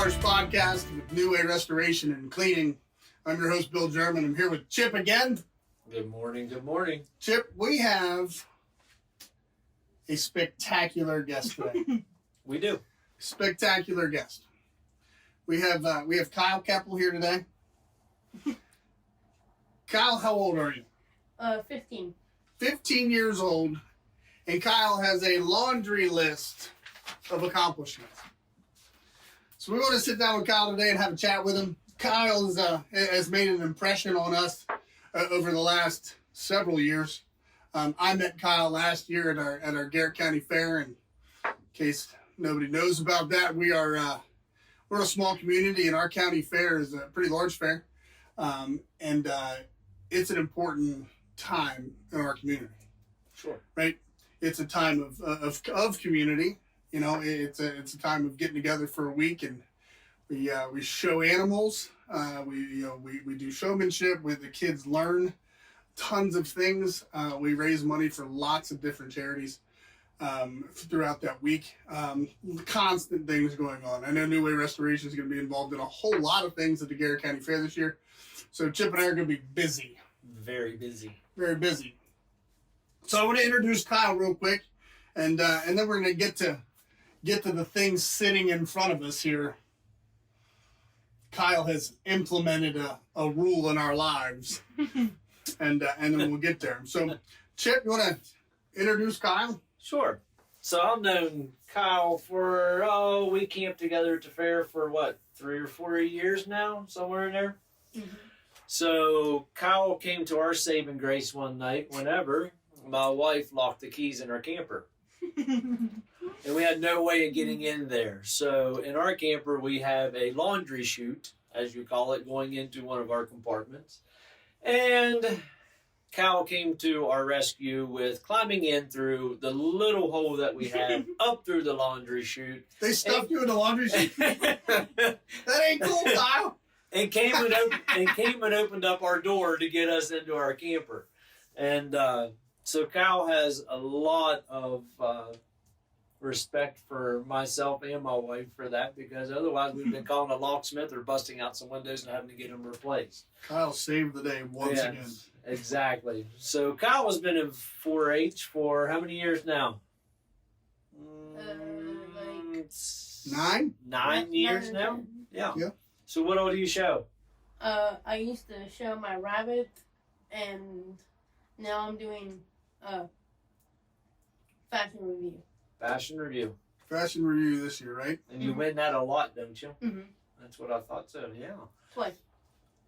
Waters podcast with New Way Restoration and Cleaning. I'm your host, Bill German. I'm here with Chip again. Good morning, good morning. Chip, we have a spectacular guest today. We do. Spectacular guest. We have Kyle Keppel here today. Kyle, how old are you? 15. 15 years old, and Kyle has a laundry list of accomplishments. So we're going to sit down with Kyle today and have a chat with him. Kyle has made an impression on us over the last several years. I met Kyle last year at our Garrett County Fair, and in case nobody knows about that, we're a small community, and our county fair is a pretty large fair, and it's an important time in our community. Sure. Right? It's a time of community. You know, it's a time of getting together for a week, and we show animals. We do showmanship where the kids learn tons of things. We raise money for lots of different charities throughout that week. Constant things going on. I know New Way Restoration is going to be involved in a whole lot of things at the Garrett County Fair this year. So Chip and I are going to be busy. Very busy. Very busy. So I want to introduce Kyle real quick, and then we're going to get to the things sitting in front of us here. Kyle has implemented a rule in our lives, and then we'll get there. So, Chip, you want to introduce Kyle? Sure. So I've known Kyle for, we camped together at the fair for, 3 or 4 years now? Somewhere in there? Mm-hmm. So Kyle came to our saving grace one night whenever my wife locked the keys in our camper. And we had no way of getting in there. So in our camper, we have a laundry chute, as you call it, going into one of our compartments. And Kyle came to our rescue with climbing in through the little hole that we have up through the laundry chute. They stuffed you in the laundry chute? That ain't cool, Kyle. And came and opened up our door to get us into our camper. And so Kyle has a lot of respect for myself and my wife for that, because otherwise we've been calling a locksmith or busting out some windows and having to get them replaced. Kyle saved the day once again. Exactly. So Kyle has been in 4-H for how many years now? Nine? 9 years now? Yeah. So what all do you show? I used to show my rabbit, and now I'm doing fashion review. Fashion review. Fashion review this year, right? And you win that a lot, don't you? Mm-hmm. That's what I thought so, yeah.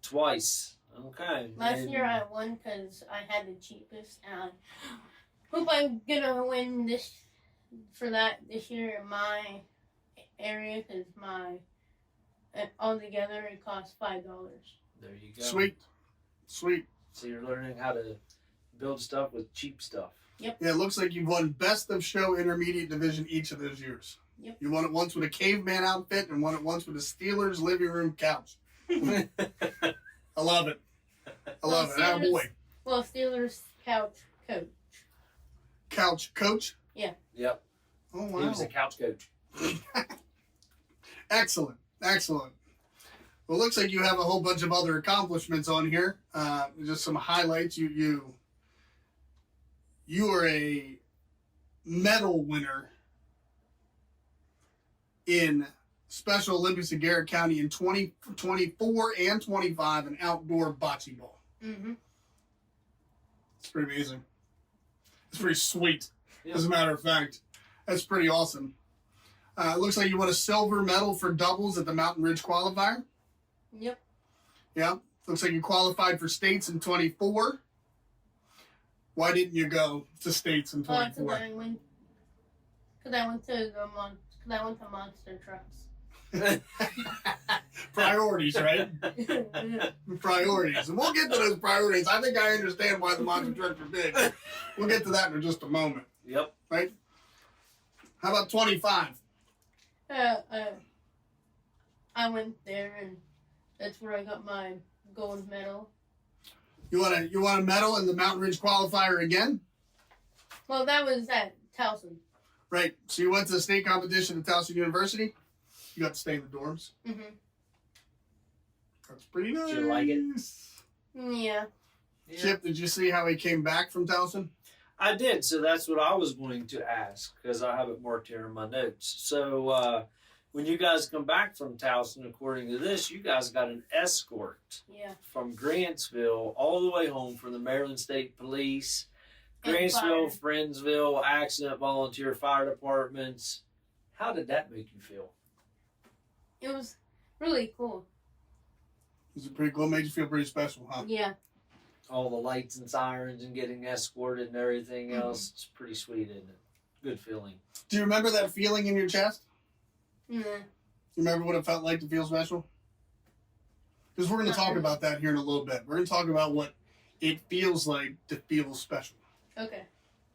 Twice. Okay. Last year I won because I had the cheapest, and I hope I'm gonna win this year in my area, because altogether it costs $5. There you go. Sweet. So you're learning how to build stuff with cheap stuff. Yep. Yeah, it looks like you've won Best of Show Intermediate Division each of those years. Yep. You won it once with a caveman outfit and won it once with a Steelers living room couch. I love it. Oh boy. Well, Steelers couch coach. Couch coach? Yeah. Yep. Oh, wow. He was a couch coach. Excellent. Well, it looks like you have a whole bunch of other accomplishments on here. Just some highlights. You are a medal winner in Special Olympics in Garrett County in 2024 and 25 in outdoor bocce ball. Mm-hmm. It's pretty amazing. It's pretty sweet, Yeah. as a matter of fact. That's pretty awesome. It looks like you won a silver medal for doubles at the Mountain Ridge Qualifier. Yep. Yeah. Looks like you qualified for states in 24. Why didn't you go to states in 24? Because I went to monster trucks. Priorities, right? Priorities. And we'll get to those priorities. I think I understand why the monster trucks are big. We'll get to that in just a moment. Yep. Right? How about 25? I went there, and that's where I got my gold medal. You want a medal in the Mountain Ridge Qualifier again? Well, that was at Towson. Right. So you went to the state competition at Towson University? You got to stay in the dorms. Mm-hmm. That's pretty nice. Did you like it? Yeah. Chip, did you see how he came back from Towson? I did, so that's what I was going to ask, because I have it marked here in my notes. So, when you guys come back from Towson, according to this, you guys got an escort Yeah. from Grantsville all the way home from the Maryland State Police, And Grantsville, Friendsville, accident volunteer fire departments. How did that make you feel? It was really cool. Was it pretty cool? Made you feel pretty special, huh? Yeah. All the lights and sirens and getting escorted and everything else. It's pretty sweet, isn't it? Good feeling. Do you remember that feeling in your chest? Nah. You remember what it felt like to feel special? Because we're going to talk about that here in a little bit. We're going to talk about what it feels like to feel special. Okay.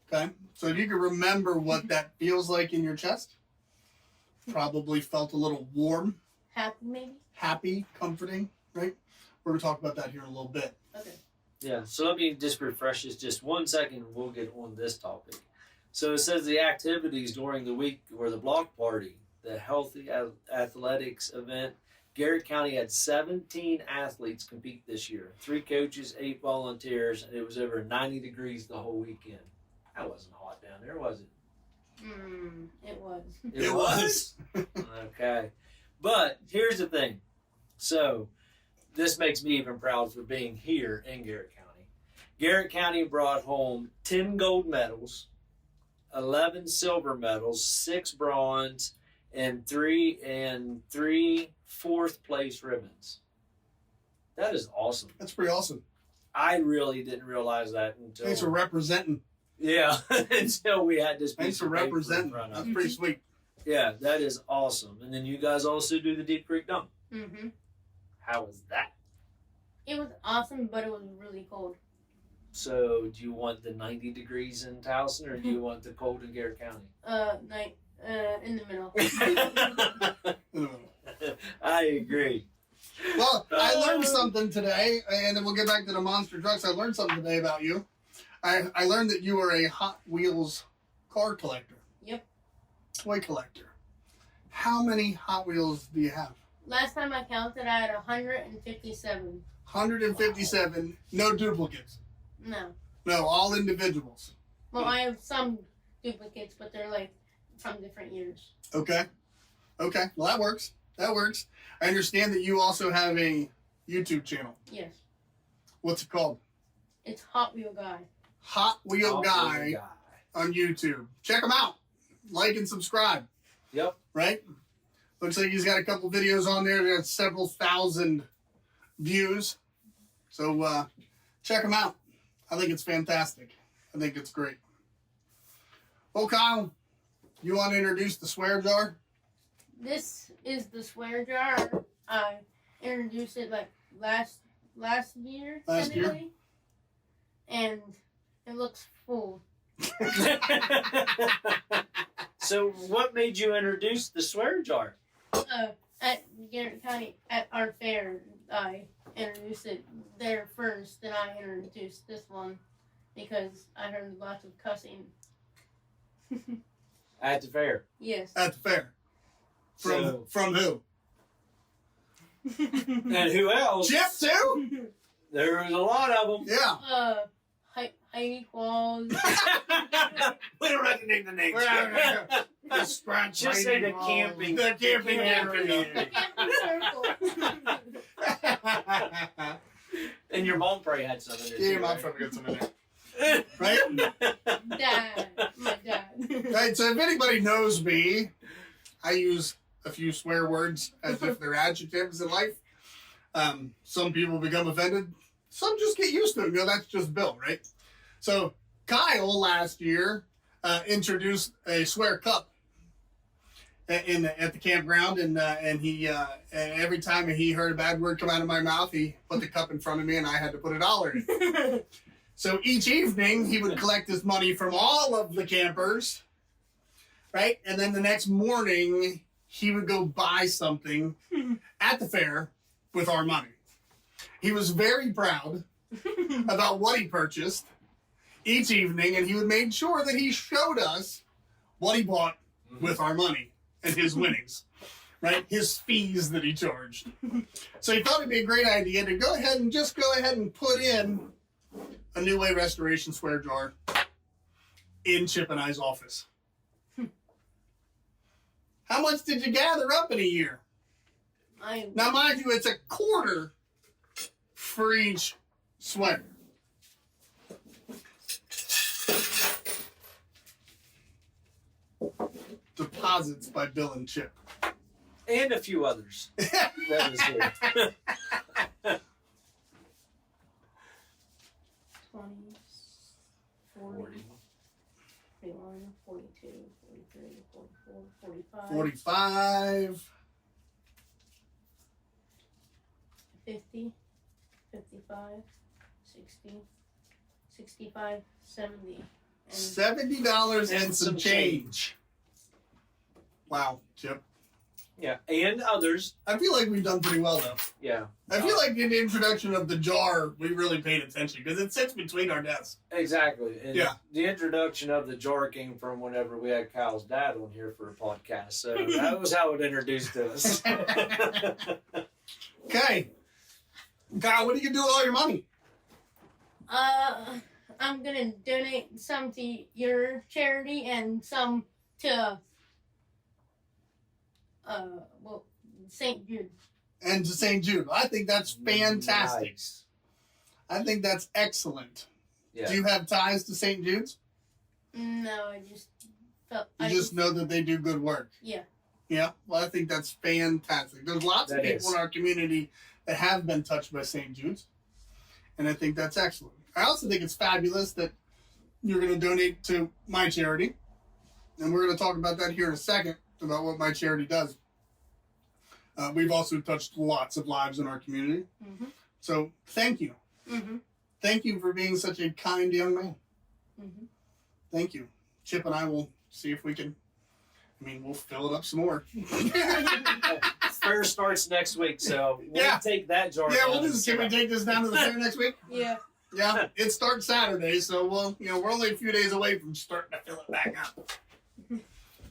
Okay? So if you can remember what that feels like in your chest, probably felt a little warm, Happy maybe? happy, comforting, right? We're going to talk about that here in a little bit. Okay. Yeah, so let me just refresh this just 1 second and we'll get on this topic. So it says the activities during the week were the block party, the healthy athletics event. Garrett County had 17 athletes compete this year, 3 coaches, 8 volunteers, and it was over 90 degrees the whole weekend. That wasn't hot down there, was it? It was. It was? Okay. But here's the thing. So this makes me even proud for being here in Garrett County. Garrett County brought home 10 gold medals, 11 silver medals, 6 bronze, and three fourth place ribbons. That is awesome. That's pretty awesome. I really didn't realize that until Thanks for representing. yeah, until we had this Thanks piece for of paper in representing. front of That's us. pretty sweet. Yeah, that is awesome. And then you guys also do the Deep Creek Dunk. Mm-hmm. How was that? It was awesome, but it was really cold. So, do you want the 90 degrees in Towson, or do you want the cold in Garrett County? In the middle. I agree. Well, I learned something today, and then we'll get back to the monster trucks. I learned something today about you. I learned that you are a Hot Wheels car collector. Yep. Toy collector. How many Hot Wheels do you have? Last time I counted, I had 157. 157. No duplicates. No. No, all individuals. Well, I have some duplicates, but they're like from different years. Okay. Okay. Well, that works. That works. I understand that you also have a YouTube channel. Yes. What's it called? It's Hot Wheel Guy. Hot Wheel Guy on YouTube. Check him out. Like and subscribe. Yep. Right? Looks like he's got a couple videos on there that got several thousand views. So check him out. I think it's fantastic. I think it's great. Well, Kyle, you want to introduce the swear jar? This is the swear jar. I introduced it like last year. Last year? technically. And it looks full. So, what made you introduce the swear jar? At Garrett County, at our fair, I introduced it there first, then I introduced this one because I heard lots of cussing. At the fair. Yes. At the fair. From who? And who else? Jeff, too? There was a lot of them. Yeah. Heidi Qualls. We don't have to name the names. Just say the camping. The camping area. And your mom probably had some in there. Yeah, too, my right? probably got some in there. Right? Dad. My dad. Right, so if anybody knows me, I use a few swear words as if they're adjectives in life. Some people become offended. Some just get used to it. You know, that's just Bill, right? So Kyle last year introduced a swear cup at the campground, and he every time he heard a bad word come out of my mouth, he put the cup in front of me, and I had to put $1 in it. So each evening, he would collect his money from all of the campers, right? And then the next morning, he would go buy something at the fair with our money. He was very proud about what he purchased each evening, and he would make sure that he showed us what he bought with our money and his winnings, right? His fees that he charged. So he thought it'd be a great idea to go ahead and put in a New Way Restoration swear jar in Chip and I's office. How much did you gather up in a year? Now, mind you, it's a quarter for each sweater. Deposits by Bill and Chip. And a few others. That was here. 20, 40, 41, 42, 43, 44, 45. 45. 50, 55, 60, 65, 70. And $70 and some change. Wow, Chip. Yeah, and others. I feel like we've done pretty well, though. Yeah. I feel like in the introduction of the jar, we really paid attention because it sits between our desks. Exactly. And Yeah. the introduction of the jar came from whenever we had Kyle's dad on here for a podcast. So that was how it introduced us. Okay. Kyle, what do you do with all your money? I'm gonna donate some to your charity and some to St. Jude. And to St. Jude. I think that's fantastic. Nice. I think that's excellent. Yeah. Do you have ties to St. Jude's? No, I just felt. You just know that they do good work. Yeah. Yeah, well, I think that's fantastic. There's lots of people in our community that have been touched by St. Jude's, and I think that's excellent. I also think it's fabulous that you're going to donate to my charity, and we're going to talk about that here in a second, about what my charity does. We've also touched lots of lives in our community, so thank you. Thank you for being such a kind young man. Thank you. Chip and I will see if we can, we'll fill it up some more. Fair starts next week, so we'll take that jar. Yeah, can we take this down to the fair next week? Yeah. Yeah, it starts Saturday, so we're only a few days away from starting to fill it back up.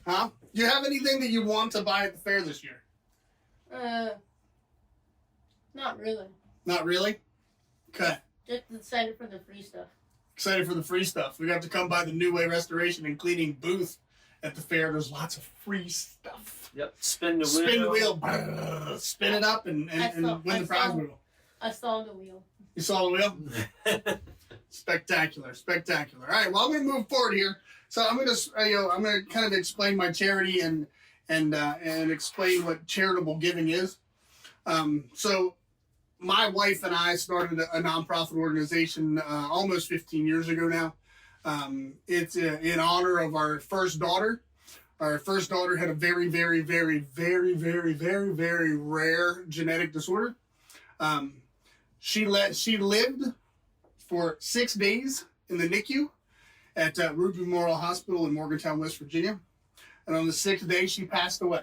Huh? Do you have anything that you want to buy at the fair this year? Not really. Not really? Okay. Just excited for the free stuff. Excited for the free stuff. We got to come by the New Way Restoration and Cleaning booth at the fair. There's lots of free stuff. Yep. Spin the wheel. Spin the wheel. Brrr, spin it up and win the prize wheel. I saw the wheel. You saw the wheel? Spectacular, spectacular. All right, well, I'm going to move forward here. So I'm going to kind of explain my charity and explain what charitable giving is. So my wife and I started a nonprofit organization almost 15 years ago now. It's in honor of our first daughter. Our first daughter had a very, very, very, very, very, very, very rare genetic disorder. She lived for 6 days in the NICU at Root Memorial Hospital in Morgantown, West Virginia. And on the 6th day, she passed away.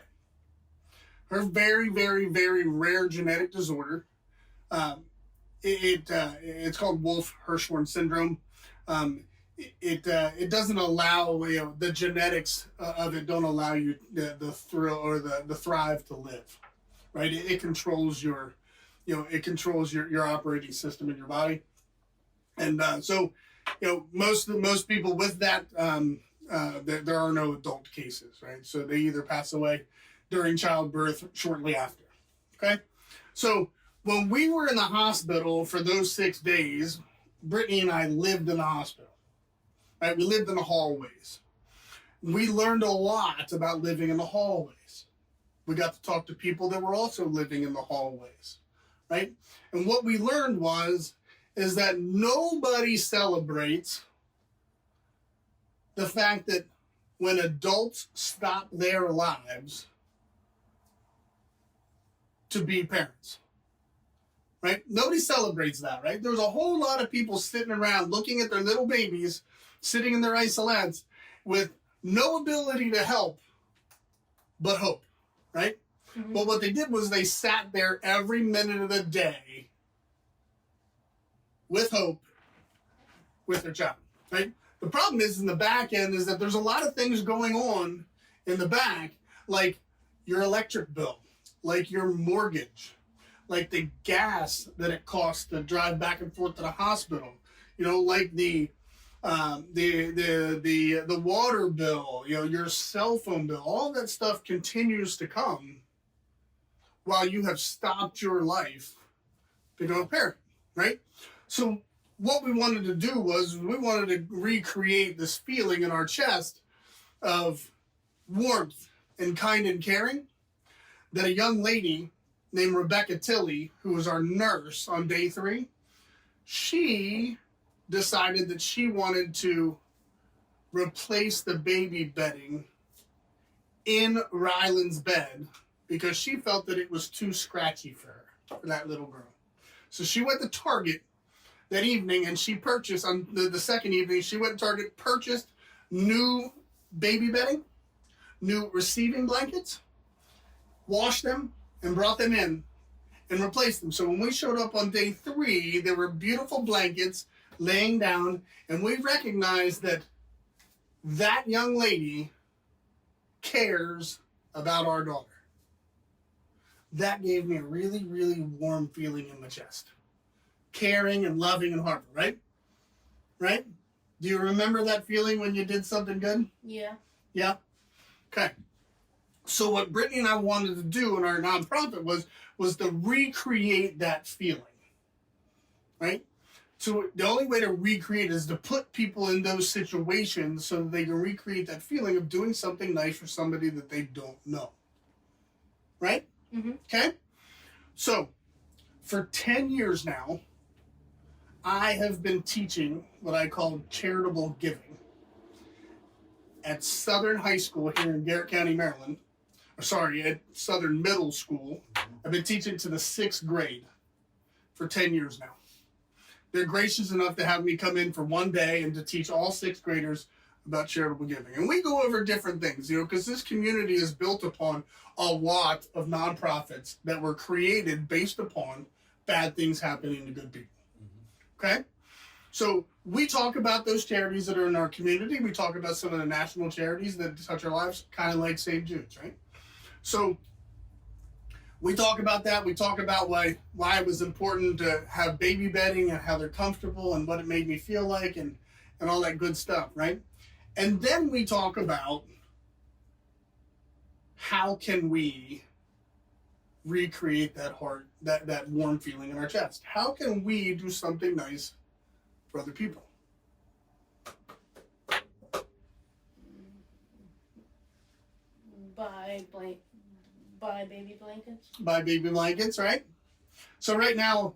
Her very, very, very rare genetic disorder, it's called Wolff-Hirschhorn syndrome. It doesn't allow, the genetics of it don't allow you the thrill or the thrive to live, right? It controls your operating system in your body. And so most people with that, there are no adult cases, right? So they either pass away during childbirth, shortly after. Okay, so when we were in the hospital for those 6 days, Brittany and I lived in the hospital. Right, we lived in the hallways. We learned a lot about living in the hallways. We got to talk to people that were also living in the hallways, right? And what we learned is that nobody celebrates the fact that when adults stop their lives to be parents, right? Nobody celebrates that, right? There's a whole lot of people sitting around looking at their little babies sitting in their isolats with no ability to help but hope, right? Mm-hmm. But what they did was they sat there every minute of the day with hope with their child, right? The problem is in the back end is that there's a lot of things going on in the back, like your electric bill, like your mortgage, like the gas that it costs to drive back and forth to the hospital, like the water bill, your cell phone bill, all that stuff continues to come while you have stopped your life to become a parent, right? So what we wanted to do was we wanted to recreate this feeling in our chest of warmth and kind and caring that a young lady named Rebecca Tilley, who was our nurse on day 3, she decided that she wanted to replace the baby bedding in Ryland's bed because she felt that it was too scratchy for her, for that little girl. So she went to Target that evening and she purchased, on the second evening, she went to Target, purchased new baby bedding, new receiving blankets, washed them, and brought them in and replaced them. So when we showed up on day 3, there were beautiful blankets laying down, and we recognized that that young lady cares about our daughter. That gave me a really, really warm feeling in my chest. Caring and loving and heartful, right? Right? Do you remember that feeling when you did something good? Yeah. Yeah? Okay. So what Brittany and I wanted to do in our nonprofit was to recreate that feeling, right? So the only way to recreate is to put people in those situations so that they can recreate that feeling of doing something nice for somebody that they don't know, right? Mm-hmm. Okay? So for 10 years now, I have been teaching what I call charitable giving at Southern High School here in Garrett County, Maryland. At Southern Middle School. I've been teaching to the 6th grade for 10 years now. They're gracious enough to have me come in for one day and to teach all 6th graders about charitable giving. And we go over different things, because this community is built upon a lot of nonprofits that were created based upon bad things happening to good people. Okay? So we talk about those charities that are in our community. We talk about some of the national charities that touch our lives, kind of like St. Jude's, right? So we talk about that. We talk about why it was important to have baby bedding and how they're comfortable and what it made me feel like and all that good stuff, right? And then we talk about how can we recreate that heart, that warm feeling in our chest? How can we do something nice for other people? Buy baby blankets. Buy baby blankets, right? So right now,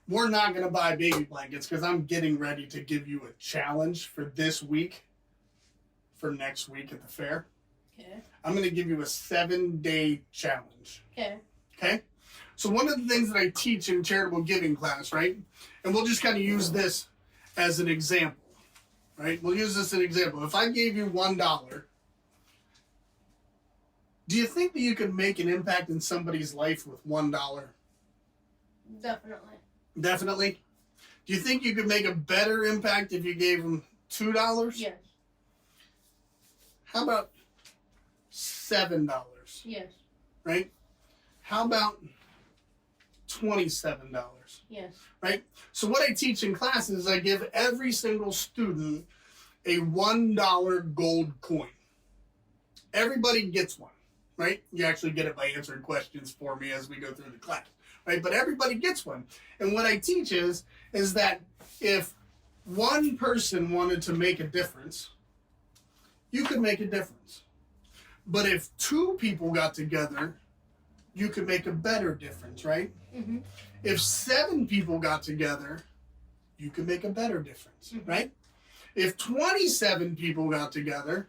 we're not going to buy baby blankets because I'm getting ready to give you a challenge for this week, for next week at the fair. Okay. I'm going to give you a 7-day challenge. Okay. Okay? So one of the things that I teach in charitable giving class, right? And we'll just kind of use this as an example, right? We'll use this as an example. If I gave you $1, do you think that you could make an impact in somebody's life with $1? Definitely. Definitely? Do you think you could make a better impact if you gave them $2? Yes. How about $7? Yes. Right? How about $27? Yes. Right? So what I teach in class is I give every single student a $1 gold coin. Everybody gets one, right? You actually get it by answering questions for me as we go through the class, right? But everybody gets one. And what I teach is that if one person wanted to make a difference, you could make a difference. But if 2 people got together, you could make a better difference, right? Mm-hmm. If 7 people got together, you could make a better difference, right? If 27 people got together,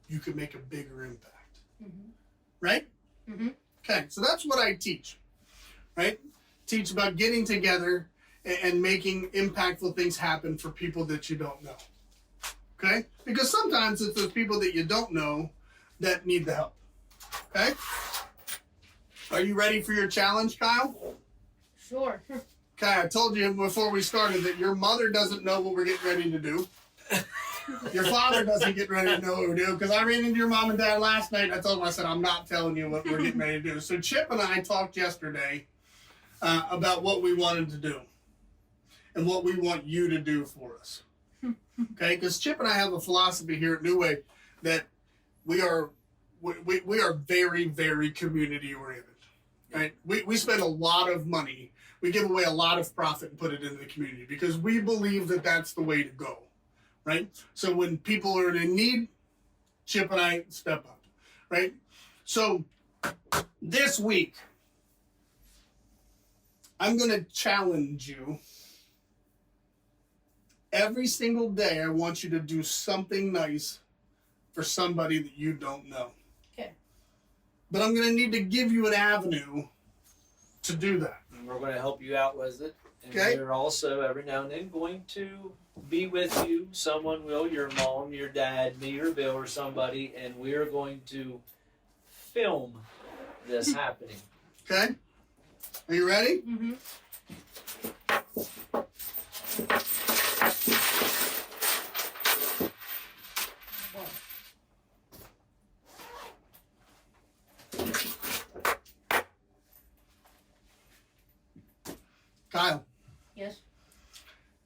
you could make a bigger impact, right? Mm-hmm. Okay, so that's what I teach, right? Teach about getting together and making impactful things happen for people that you don't know, okay? Because sometimes it's those people that you don't know that need the help, okay? Are you ready for your challenge, Kyle? Sure. Okay, I told you before we started that your mother doesn't know what we're getting ready to do. Your father doesn't get ready to know what we're doing, because I ran into your mom and dad last night, and I told them, I said, I'm not telling you what we're getting ready to do. So Chip and I talked yesterday about what we wanted to do and what we want you to do for us. Okay? Because Chip and I have a philosophy here at New Way that we are very, very community oriented. Right? We spend a lot of money. We give away a lot of profit and put it into the community because we believe that that's the way to go. Right? So when people are in need, Chip and I step up. Right? So this week, I'm going to challenge you. Every single day, I want you to do something nice for somebody that you don't know. Okay. But I'm going to need to give you an avenue to do that. And we're going to help you out with it. And Okay. we're also, every now and then, going to be with you. Someone will, your mom, your dad, me or Bill or somebody, and we're going to film this happening. Okay? Are you ready? Mm-hmm. Kyle, Yes.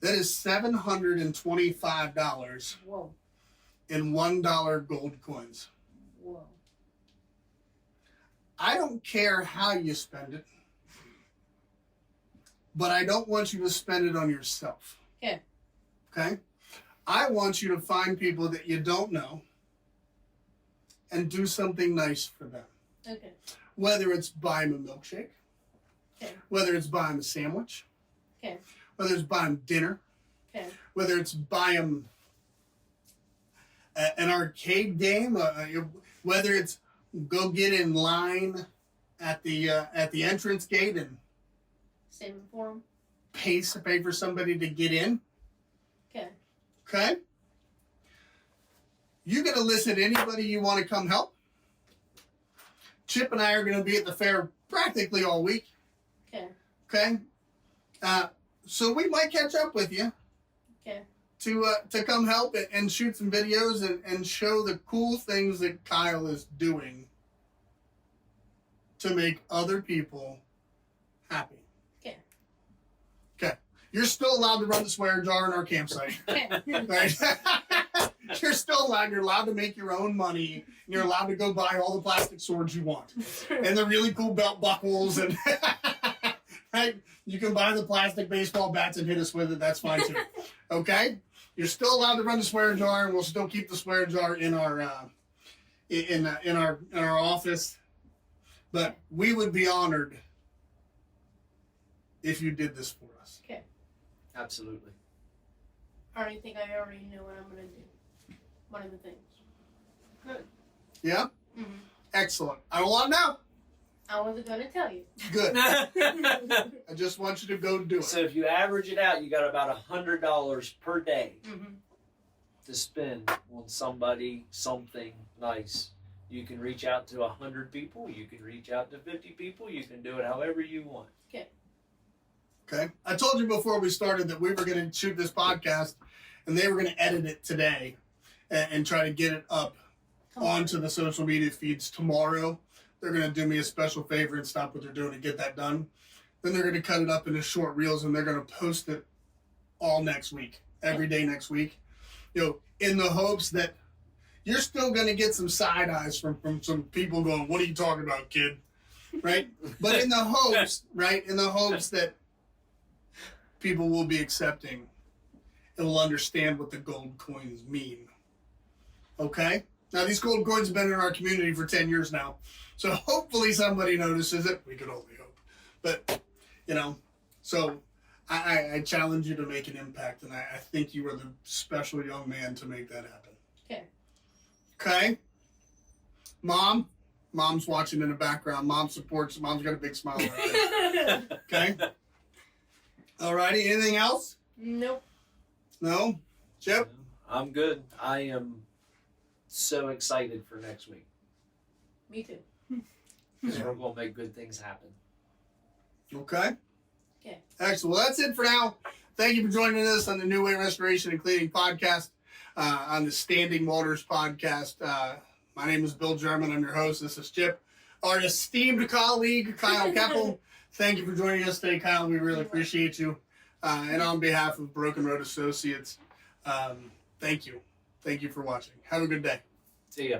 that is $725 Whoa. in $1 gold coins. Whoa. I don't care how you spend it, but I don't want you to spend it on yourself. Okay. Okay? I want you to find people that you don't know and do something nice for them. Okay. Whether it's buy them a milkshake, Okay. whether it's buy them a sandwich, Okay. whether it's buy them dinner, Okay. whether it's buy them an arcade game, whether it's go get in line at the entrance gate and Same for him. pay for somebody to get in. Okay. Okay? You're going to listen to anybody you want to come help. Chip and I are going to be at the fair practically all week. Okay. Okay? So we might catch up with you Okay. to come help and shoot some videos and show the cool things that Kyle is doing to make other people happy. Okay. Okay. You're still allowed to run the swear jar in our campsite. Okay. Right? You're still allowed. You're allowed to make your own money. You're allowed to go buy all the plastic swords you want and the really cool belt buckles and right. You can buy the plastic baseball bats and hit us with it. That's fine too. Okay. You're still allowed to run the swear jar, and we'll still keep the swear jar in our in our office. But we would be honored if you did this for us. Okay. Absolutely. I already think I already know what I'm gonna do. One of the things. Good. Yeah. Mm-hmm. Excellent. I don't want to know. I wasn't gonna tell you. Good. I just want you to go do it. So if you average it out, you got about $100 per day Mm-hmm. to spend on somebody, something nice. You can reach out to 100 people. You can reach out to 50 people. You can do it however you want. Okay. I told you before we started that we were going to shoot this podcast, and they were going to edit it today and try to get it up onto the social media feeds tomorrow. They're going to do me a special favor and stop what they're doing to get that done. Then they're going to cut it up into short reels, and they're going to post it all next week, every day next week. You know, in the hopes that you're still going to get some side eyes from some people going, "What are you talking about, kid?" Right? But in the hopes, right? In the hopes that people will be accepting and will understand what the gold coins mean. Okay? Now, these gold coins have been in our community for 10 years now. So hopefully somebody notices it. We could only hope. But, you know, so I challenge you to make an impact. And I think you are the special young man to make that happen. Okay. Okay? Mom's watching in the background. Mom supports. Mom's got a big smile right there. Okay? Alrighty, anything else? Nope. No? Chip? I'm good. I am so excited for next week. Me too. Because we're going to make good things happen. Okay. Okay. Excellent. Well, that's it for now. Thank you for joining us on the New Way Restoration and Cleaning podcast. on the Standing Waters podcast. My name is Bill German. I'm your host. This is Chip. Our esteemed colleague, Kyle Keppel. Thank you for joining us today, Kyle. We really appreciate you. And on behalf of Broken Road Associates, thank you. Thank you for watching. Have a good day. See ya.